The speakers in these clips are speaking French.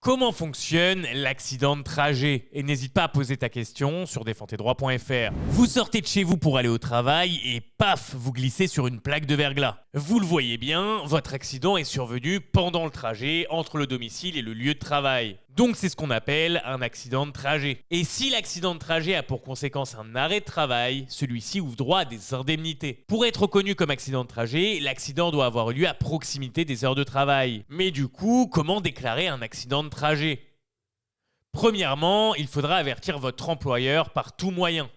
Comment fonctionne l'accident de trajet? Et n'hésite pas à poser ta question sur défendtesdroits.fr. Vous sortez de chez vous pour aller au travail et paf, vous glissez sur une plaque de verglas. Vous le voyez bien, votre accident est survenu pendant le trajet entre le domicile et le lieu de travail. Donc c'est ce qu'on appelle un accident de trajet. Et si l'accident de trajet a pour conséquence un arrêt de travail, celui-ci ouvre droit à des indemnités. Pour être reconnu comme accident de trajet, l'accident doit avoir lieu à proximité des heures de travail. Mais du coup, comment déclarer un accident de trajet? Premièrement, il faudra avertir votre employeur par tout moyen.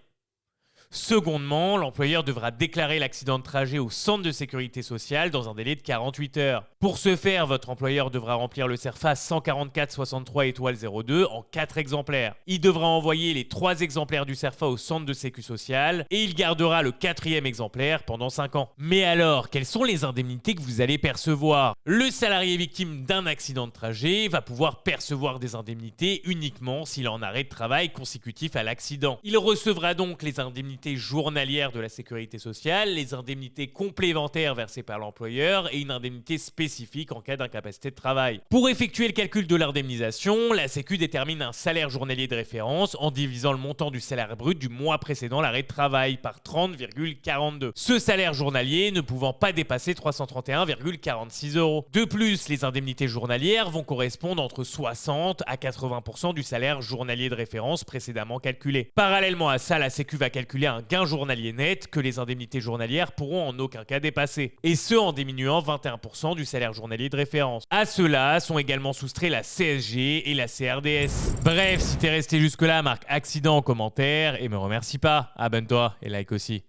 Secondement, l'employeur devra déclarer l'accident de trajet au centre de sécurité sociale dans un délai de 48 heures. Pour ce faire, votre employeur devra remplir le CERFAS 144 63 étoile 02 en 4 exemplaires. Il devra envoyer les 3 exemplaires du CERFA au centre de sécu sociale et il gardera le 4e exemplaire pendant 5 ans. Mais alors, quelles sont les indemnités que vous allez percevoir? Le salarié victime d'un accident de trajet va pouvoir percevoir des indemnités uniquement s'il est en arrêt de travail consécutif à l'accident. Il recevra donc les indemnités journalières de la sécurité sociale, les indemnités complémentaires versées par l'employeur et une indemnité spécifique en cas d'incapacité de travail. Pour effectuer le calcul de l'indemnisation, la Sécu détermine un salaire journalier de référence en divisant le montant du salaire brut du mois précédent l'arrêt de travail par 30,42. Ce salaire journalier ne pouvant pas dépasser 331,46 euros. De plus, les indemnités journalières vont correspondre entre 60 à 80% du salaire journalier de référence précédemment calculé. Parallèlement à ça, la Sécu va calculer un gain journalier net que les indemnités journalières pourront en aucun cas dépasser, et ce en diminuant 21% du salaire journalier de référence. À cela sont également soustraits la CSG et la CRDS. Bref, si t'es resté jusque là, marque accident en commentaire et me remercie pas. Abonne-toi et like aussi.